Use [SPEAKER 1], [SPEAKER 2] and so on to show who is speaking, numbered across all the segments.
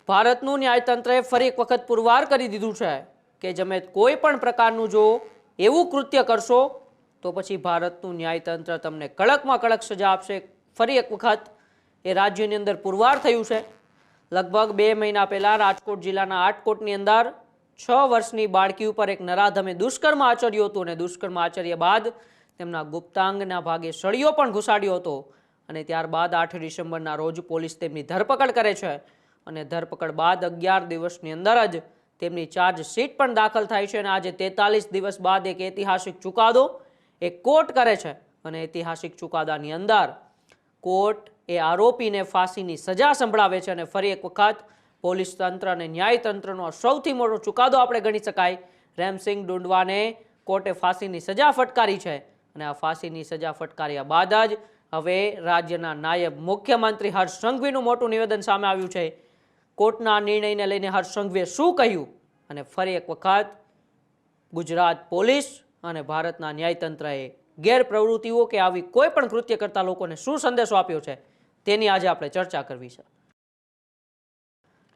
[SPEAKER 1] ભારતનું ન્યાયતંત્રએ ફરી એક વખત પુરવાર કરી દીધું છે કે તમે કોઈ પણ પ્રકારનું જો એવું કૃત્ય કરશો તો પછી ભારતનું ન્યાયતંત્ર તમને કડકમાં કડક સજા આપશે. ફરી એક વખત એ રાજ્યની અંદર પુરવાર થયું છે. લગભગ 2 મહિના પહેલા રાજકોટ જિલ્લાના આટકોટની અંદર 6 વર્ષની બાળકી ઉપર એક નરાધમે દુષ્કર્મ આચર્યું હતું અને દુષ્કર્મ આચર્યા બાદ તેમના ગુપ્તાંગના ભાગે સળિયો પણ ઘુસાડ્યો હતો અને ત્યારબાદ 8 ડિસેમ્બરના રોજ પોલીસ તેમની ધરપકડ કરે છે અને ધરપકડ બાદ 11 દિવસની અંદર જ તેમની ચાર્જશીટ પણ દાખલ થાય છે અને આજે 43 દિવસ બાદ એક ઐતિહાસિક ચુકાદો એક કોર્ટ કરે છે અને ઐતિહાસિક ચુકાદાની અંદર કોર્ટ એ આરોપીને ફાંસીની સજા સંભળાવે છે અને ફરી એક વખત પોલીસ તંત્ર અને ન્યાયતંત્રનો સૌથી મોટો ચુકાદો આપણે ગણી શકાય. રેમસિંગ ડુંડવાને કોર્ટે ફાંસીની સજા ફટકારી છે અને આ ફાંસીની સજા ફટકાર્યા બાદ જ હવે રાજ્યના નાયબ મુખ્યમંત્રી હર્ષ સંઘવીનું મોટું નિવેદન સામે આવ્યું છે. કોર્ટના નિર્ણયને લઈને હર્ષ સંઘવીએ શું કહ્યું અને ફરી એક વખત ગુજરાત પોલીસ અને ભારતના ન્યાયતંત્રએ ગેરપ્રવૃત્તિઓ કે આવી કોઈ પણ કૃત્ય કરતા લોકોને શું સંદેશો આપ્યો છે તેની આજે આપણે ચર્ચા કરવી છે.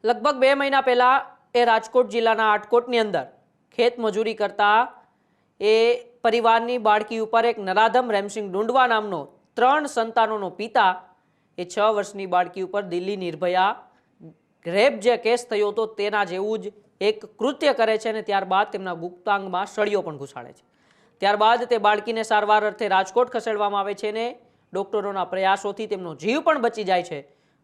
[SPEAKER 1] લગભગ 2 મહિના પહેલા એ રાજકોટ જિલ્લાના આટકોટની અંદર ખેત મજૂરી કરતા એ પરિવારની બાળકી ઉપર એક નરાધમ રેમસિંગ ડુંડવા નામનો 3 સંતાનોનો પિતા એ 6 વર્ષની બાળકી ઉપર દિલ્હી નિર્ભયા રેપ જે કેસ થયો હતો તેના જેવું જ એક કૃત્ય કરે છે અને ત્યારબાદ તેમના ગુપ્તાંગમાં સળિયો પણ ઘુસાડે છે. ત્યારબાદ તે બાળકીને સારવાર અર્થે રાજકોટ ખસેડવામાં આવે છે અને ડોક્ટરોના પ્રયાસોથી તેમનો જીવ પણ બચી જાય છે.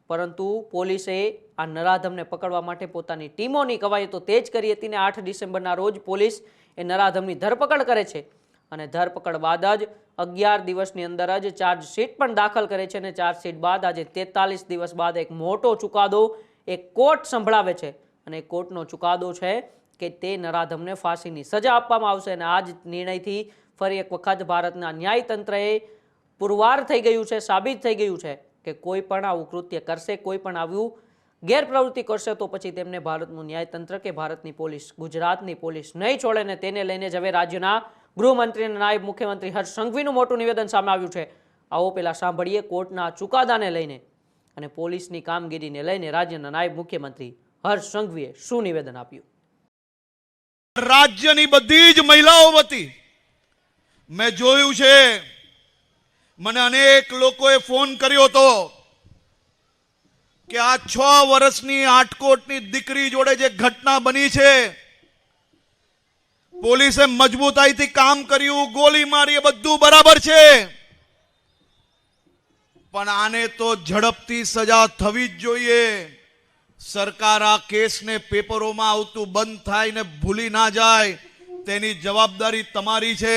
[SPEAKER 1] પરંતુ પોલીસે આ નરાધમને પકડવા માટે પોતાની ટીમોની કવાયતો તેજ કરી હતી અને 8 ડિસેમ્બરના રોજ પોલીસ એ નરાધમની ધરપકડ કરે છે અને ધરપકડ બાદ જ 11 દિવસની અંદર જ ચાર્જશીટ પણ દાખલ કરે છે અને ચાર્જશીટ બાદ આજે 43 દિવસ બાદ એક મોટો ચુકાદો એક કોર્ટ સંભળાવે છે અને કોર્ટનો ચુકાદો છે કે તે નરાધમને ફાંસીની સજા આપવામાં આવશે અને આ જ નિર્ણયથી ફરી એક વખત ભારતના ન્યાયતંત્રએ પુરવાર થઈ ગયું છે, સાબિત થઈ ગયું છે કે કોઈ પણ આવું કૃત્ય કરશે, કોઈ પણ આવું ગેરપ્રવૃત્તિ કરશે તો પછી તેમને ભારતનું ન્યાયતંત્ર કે ભારતની પોલીસ, ગુજરાતની પોલીસ નહીં છોડે ને તેને લઈને જ હવે રાજ્યના ગૃહમંત્રી અને નાયબ મુખ્યમંત્રી હર્ષ સંઘવીનું મોટું નિવેદન સામે આવ્યું છે. આવો પહેલા સાંભળીએ કોર્ટના ચુકાદાને લઈને અને પોલીસની કામગીરીને લઈને રાજ્યના નાયબ મુખ્યમંત્રી હર્ષ સંઘવીએ શું નિવેદન આપ્યું.
[SPEAKER 2] રાજ્યની બધી જ મહિલાઓ વતી મેં જોયું છે, મને અનેક લોકોએ ફોન કર્યો હતો કે આ 6 વર્ષની આટકોટની દીકરી જોડે જે ઘટના બની છે, પોલીસે મજબૂતાઈથી કામ કર્યું, ગોળી મારી, બધું બરાબર છે, પણ આને તો ઝડપથી સજા થવી જ જોઈએ. સરકાર આ કેસને પેપરોમાં આવતું બંધ થાય ને ભૂલી ના જાય તેની જવાબદારી તમારી છે.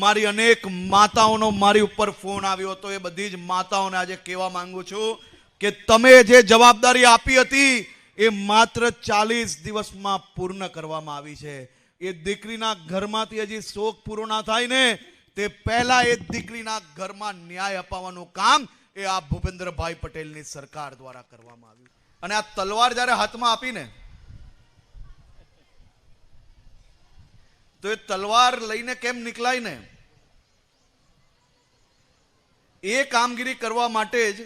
[SPEAKER 2] મારી અનેક માતાઓનો મારી ઉપર ફોન આવ્યો હતો. એ બધી જ માતાઓને આજે કહેવા માંગુ છું કે તમે જે જવાબદારી આપી હતી એ માત્ર 40 દિવસમાં પૂર્ણ કરવામાં આવી છે. એ દીકરીના ઘરમાંથી હજી શોક પૂરો ના થાય ને તે પહેલા એ દીકરીના ઘરમાં ન્યાય અપાવવાનું કામ એ આ ભૂપેન્દ્રભાઈ પટેલની સરકાર દ્વારા કરવામાં આવ્યું. અને આ તલવાર જ્યારે હાથમાં આપીને તો એ તલવાર લઈને કેમ નીકળાય ને, એ કામગીરી કરવા માટે જ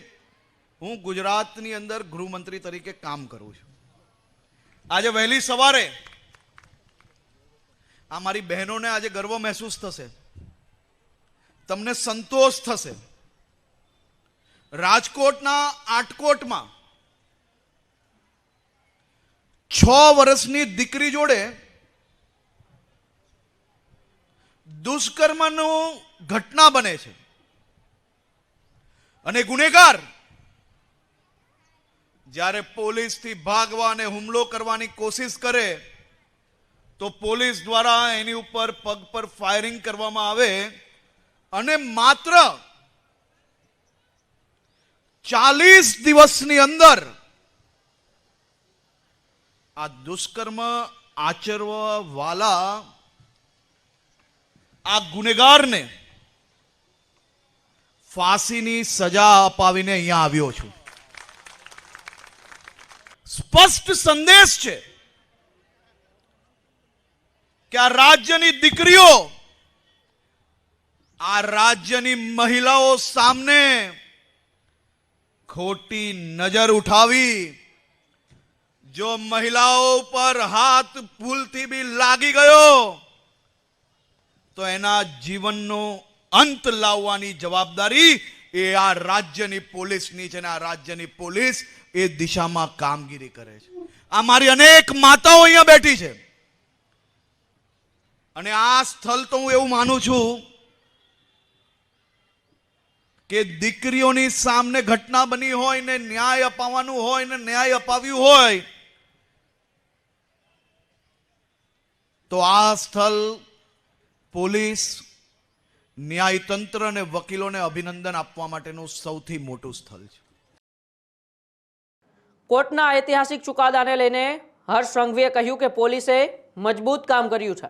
[SPEAKER 2] હું ગુજરાતની અંદર ગૃહમંત્રી તરીકે કામ કરું છું. આજે વહેલી સવારે આ મારી બહેનોને આજે ગર્વ મહેસૂસ થશે, તમને સંતોષ થશે. રાજકોટના આટકોટમાં 6 વર્ષની દીકરી જોડે દુષ્કર્મનું ઘટના બને છે અને ગુનેગાર જ્યારે પોલીસથી ભાગવા અને હુમલો કરવાની કોશિશ કરે તો પોલીસ દ્વારા એની ઉપર પગ પર ફાયરિંગ કરવામાં આવે અને માત્ર 40 દિવસની અંદર આ દુષ્કર્મ આચરવા વાળા આ ગુનેગારને ફાંસીની સજા અપાવીને અહીંયા આવ્યો છું. સ્પષ્ટ સંદેશ છે કે આ રાજ્યની દીકરીઓ, આ રાજ્યની મહિલાઓ સામે ખોટી નજર ઉઠાવી જો મહિલાઓ પર હાથ ભૂલથી બી લાગી ગયો તો એના જીવનનો અંત લાવવાની જવાબદારી એ આ રાજ્યની પોલીસની છે, ને આ રાજ્યની પોલીસ એ દિશામાં કામગીરી કરે છે. આ મારી અનેક માતાઓ અહીંયા બેઠી છે, અને આ સ્થળ તો હું એવું માનું છું કે દીકરીઓની સામે ઘટના બની હોય ને ન્યાય અપાવવાનું હોય ને ન્યાય અપાવ્યું હોય તો આ સ્થળ પોલીસ, ન્યાયતંત્ર અને વકીલોને અભિનંદન આપવા માટેનું સૌથી મોટું સ્થળ છે.
[SPEAKER 1] કોર્ટના ઐતિહાસિક ચુકાદાને લઈને હર્ષ સંઘવીએ કહ્યું કે પોલીસે મજબૂત કામ કર્યું છે.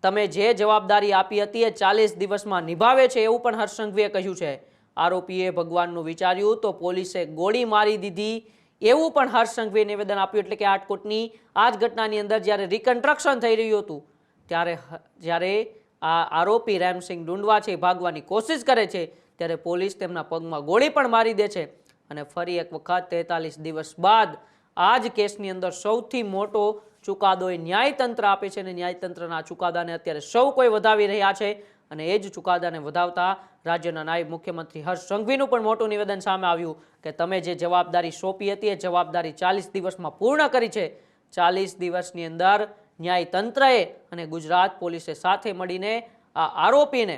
[SPEAKER 1] તમે જે જવાબદારી આપી હતી એ 40 દિવસમાં નિભાવે છે એવું પણ હર્ષ સંઘવીએ કહ્યું છે. આરોપીએ ભગવાનનું વિચાર્યું તો પોલીસે ગોળી મારી દીધી એવું પણ હર્ષ સંઘવીએ નિવેદન આપ્યું. એટલે કે આટકોટની આ જ ઘટનાની અંદર જ્યારે રિકન્સ્ટ્રક્શન થઈ રહ્યું હતું ત્યારે જ્યારે આ આરોપી રેમસિંગ ડુંડવા છે ભાગવાની કોશિશ કરે છે ત્યારે પોલીસ તેમના પગમાં ગોળી પણ મારી દે છે. અને ફરી એક વખત 43 દિવસ બાદ આ જ કેસની અંદર સૌથી મોટો ચુકાદો એ ન્યાયતંત્ર આપે છે, અને ન્યાયતંત્રના ચુકાદાને અત્યારે સૌ કોઈ વધાવી રહ્યા છે. અને એ જ ચુકાદાને વધાવતા રાજ્યના નાયબ મુખ્યમંત્રી હર્ષ સંઘવીનું પણ મોટું નિવેદન સામે આવ્યું કે તમે જે જવાબદારી સોંપી હતી એ જવાબદારી 40 દિવસમાં પૂર્ણ કરી છે. 40 દિવસની અંદર ન્યાયતંત્રએ અને ગુજરાત પોલીસે સાથે મળીને આ આરોપીને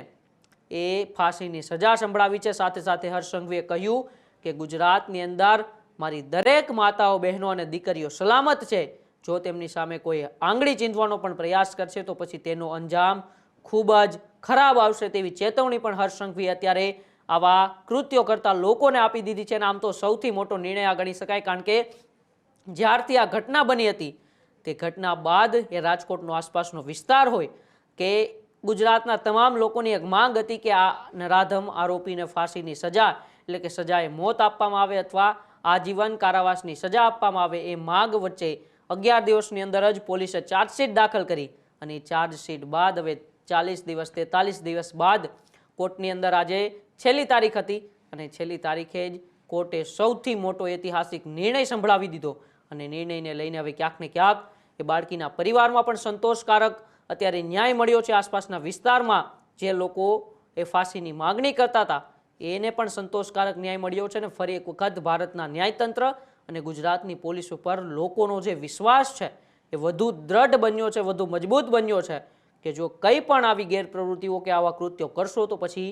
[SPEAKER 1] એ ફાંસીની સજા સંભળાવી છે. સાથે સાથે હર્ષ સંઘવીએ કહ્યું કે ગુજરાતની અંદર મારી દરેક માતાઓ, બહેનો અને દીકરીઓ સલામત છે. જો તેમની સામે કોઈ આંગળી ચીંધવાનો પણ પ્રયાસ કરશે તો પછી તેનો અંજામ ખૂબ જ ખરાબ આવશે તેવી ચેતવણી પણ હર્ષ સંઘવીએ અત્યારે આવા કૃત્યો કરતા લોકોને આપી દીધી છે. અને આમ તો સૌથી મોટો નિર્ણય આ ગણી શકાય, કારણ કે જ્યારથી આ ઘટના બની હતી તે ઘટના બાદ એ રાજકોટનો આસપાસનો વિસ્તાર હોય કે ગુજરાતના તમામ લોકોની એક માંગ હતી કે આ નરાધમ આરોપીને ફાંસીની સજા એટલે કે સજાએ મોત આપવામાં આવે અથવા આજીવન કારાવાસની સજા આપવામાં આવે. એ માંગ વચ્ચે 11 દિવસની અંદર જ પોલીસે ચાર્જશીટ દાખલ કરી અને એ ચાર્જશીટ બાદ હવે 40 દિવસ 43 દિવસ બાદ કોર્ટની અંદર આજે છેલ્લી તારીખ હતી અને છેલ્લી તારીખે જ કોર્ટે સૌથી મોટો ઐતિહાસિક નિર્ણય સંભળાવી દીધો. અને નિર્ણયને લઈને હવે ક્યાંક ને ક્યાંક એ બાળકીના પરિવારમાં પણ સંતોષકારક અત્યારે ન્યાય મળ્યો છે. આસપાસના વિસ્તારમાં જે લોકો એ ફાંસીની માગણી કરતા હતા એને પણ સંતોષકારક ન્યાય મળ્યો છે. અને ફરી એક વખત ભારતના ન્યાયતંત્ર અને ગુજરાતની પોલીસ ઉપર લોકોનો જે વિશ્વાસ છે એ વધુ દ્રઢ બન્યો છે, વધુ મજબૂત બન્યો છે કે જો કંઈ પણ આવી ગેરપ્રવૃત્તિઓ કે આવા કૃત્યો કરશો તો પછી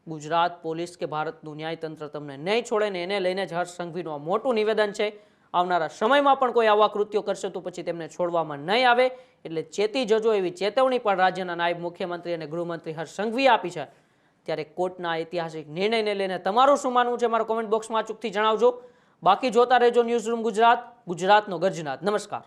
[SPEAKER 1] ગુજરાત પોલીસ કે ભારતનું ન્યાયતંત્ર તમને નહીં છોડે. ને એને લઈને જ હર્ષ સંઘવીનું આ મોટું નિવેદન છે. આવનારા સમયમાં પણ કોઈ આવા કૃત્યો કરશે તો પછી તેમને છોડવામાં નહીં આવે. એટલે ચેતી જજો એવી ચેતવણી પણ રાજ્યના નાયબ મુખ્યમંત્રી અને ગૃહમંત્રી હર્ષ સંઘવીએ આપી છે. ત્યારે કોર્ટના ઐતિહાસિક નિર્ણયને લઈને તમારું શું માનવું છે મારા કોમેન્ટ બોક્સમાં અચૂકથી જણાવજો. બાકી જોતા રહેજો ન્યૂઝરૂમ ગુજરાત, ગુજરાતનો ગર્જનાદ. નમસ્કાર.